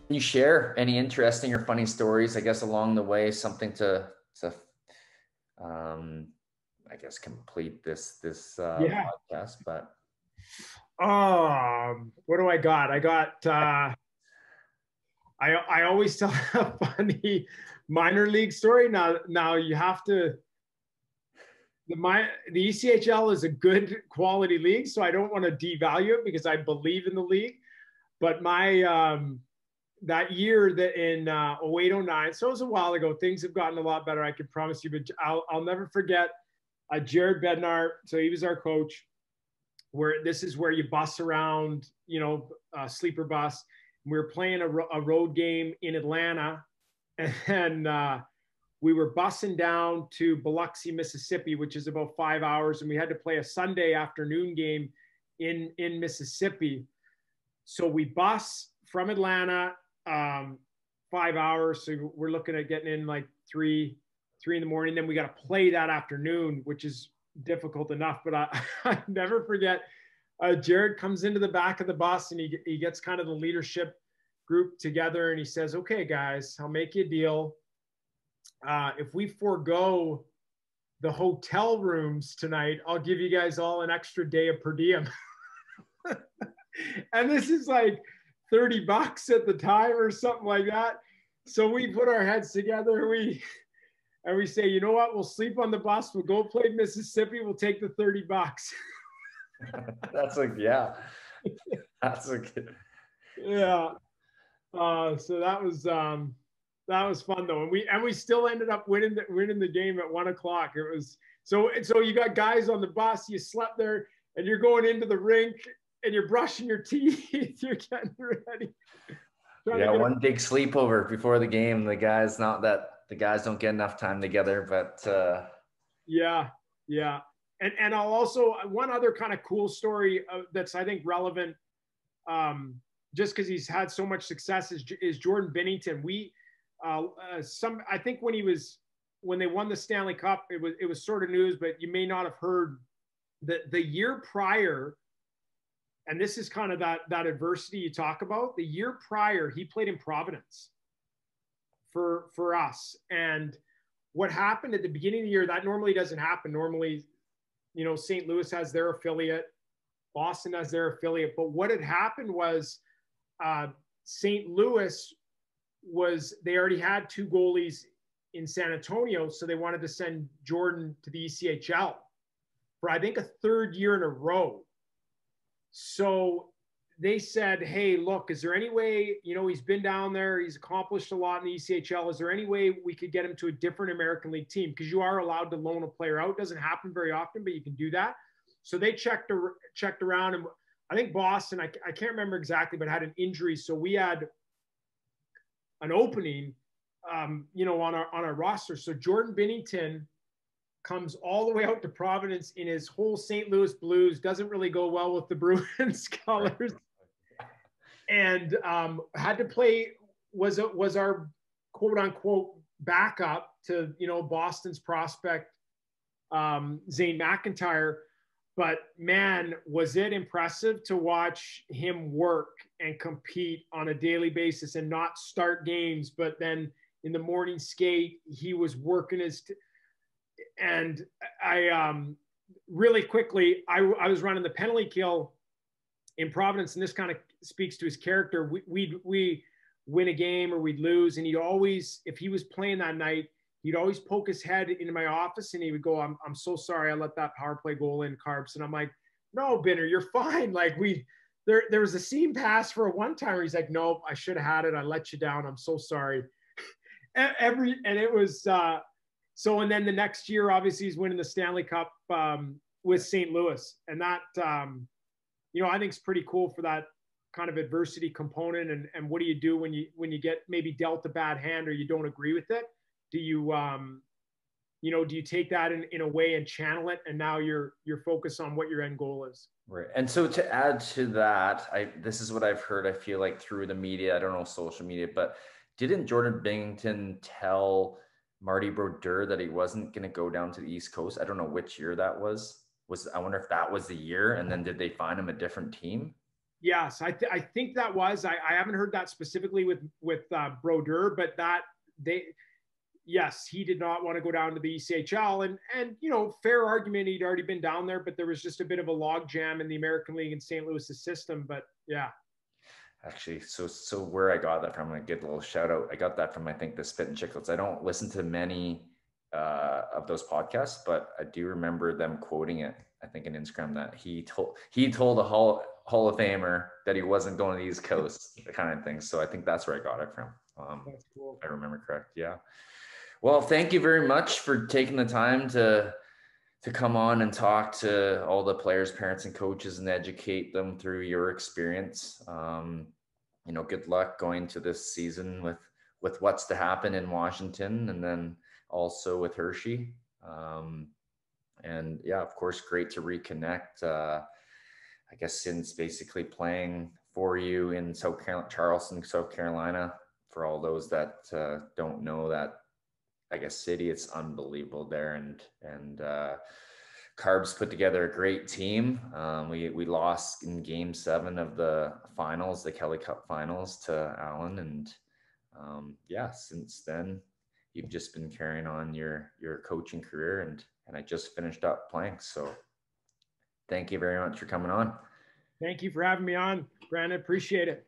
Can you share any interesting or funny stories, I guess, along the way, something to um, I guess complete this Yeah. podcast, but What do I got? I always tell a funny minor league story. Now you have to the ECHL is a good quality league, so I don't want to devalue it because I believe in the league. But my that year that in 0809, so it was a while ago. Things have gotten a lot better, I can promise you. But I'll never forget Jared Bednar. So he was our coach. Where this is where you bus around, sleeper bus. We were playing a road game in Atlanta, and we were bussing down to Biloxi, Mississippi, which is about 5 hours, and we had to play a Sunday afternoon game in Mississippi. So we bus from Atlanta, 5 hours. So we're looking at getting in like three in the morning. Then we got to play that afternoon, which is difficult enough. But I never forget. Jared comes into the back of the bus and he gets kind of the leadership group together and he says, "Okay, guys, I'll make you a deal. If we forego the hotel rooms tonight, I'll give you guys all an extra day of per diem." And this is like $30 at the time or something like that. So we put our heads together. And we say, you know what? We'll sleep on the bus. We'll go play Mississippi. We'll take the $30. that's like, yeah, that's a good. Yeah. So that was fun though, and we still ended up winning the game at 1 o'clock. It was so you got guys on the bus. You slept there, and you're going into the rink, and you're brushing your teeth. You're getting ready. Yeah, one big sleepover before the game. Not that the guys don't get enough time together, but yeah. And I'll also one other kind of cool story that's I think relevant, just because he's had so much success is Jordan Binnington. I think when they won the Stanley Cup, it was sort of news, but you may not have heard that the year prior. And this is kind of that adversity you talk about. The year prior, he played in Providence for us. And what happened at the beginning of the year, that normally doesn't happen. Normally, St. Louis has their affiliate, Boston has their affiliate. But what had happened was St. Louis they already had two goalies in San Antonio, so they wanted to send Jordan to the ECHL for, I think, a third year in a row. So they said, "Hey, look, is there any way, he's been down there, he's accomplished a lot in the ECHL. Is there any way we could get him to a different American League team? Because you are allowed to loan a player out. It doesn't happen very often, but you can do that." So they checked around, and I think Boston, I can't remember exactly, but had an injury. So we had an opening, on our roster. So Jordan Binnington comes all the way out to Providence in his whole St. Louis blues, doesn't really go well with the Bruins colors, and had to play, was our quote unquote backup to, Boston's prospect, Zane McIntyre. But man, was it impressive to watch him work and compete on a daily basis and not start games, but then in the morning skate, he was working and I really quickly, I was running the penalty kill in Providence, and this kind of speaks to his character. We'd win a game or we'd lose, and he'd always, if he was playing that night, he'd always poke his head into my office and he would go, I'm so sorry I let that power play goal in, Carbs. And I'm like, "No, Binner, you're fine." Like there was a seam pass for a one-timer. He's like, "Nope, I should have had it. I let you down. I'm so sorry." And it was, so, and then the next year, obviously, he's winning the Stanley Cup with St. Louis. And that, I think is pretty cool for that kind of adversity component. And what do you do when you get maybe dealt a bad hand or you don't agree with it? Do you, do you take that in a way and channel it? And now you're focused on what your end goal is. Right. And so to add to that, this is what I've heard, I feel like through the media, I don't know, social media, but didn't Jordan Binnington tell Marty Brodeur that he wasn't going to go down to the East Coast? I don't know which year that was. I wonder if that was the year, and then did they find him a different team? Yes, I think that was. I haven't heard that specifically with Brodeur, but that they yes, he did not want to go down to the ECHL, and you know, fair argument. He'd already been down there, but there was just a bit of a log jam in the American League and St. Louis's system. But yeah, Actually, so where I got that from, I get a little shout out. I got that from, I think, the Spit and Chicklets. I don't listen to many of those podcasts, but I do remember them quoting it. I think in Instagram that he told a Hall of Famer that he wasn't going to the East Coast, the kind of thing. So I think that's where I got it from. that's cool. If I remember correct. Yeah. Well, thank you very much for taking the time to come on and talk to all the players, parents, and coaches and educate them through your experience. Good luck going to this season with what's to happen in Washington and then also with Hershey. And yeah, of course, great to reconnect. I guess since basically playing for you in Charleston, South Carolina, for all those that don't know that, I guess, city, it's unbelievable there. And Carbs put together a great team. We lost in Game 7 of the finals, the Kelly Cup finals, to Allen, and yeah, since then you've just been carrying on your coaching career, and I just finished up playing. So thank you very much for coming on. Thank you for having me on, Brandon. Appreciate it.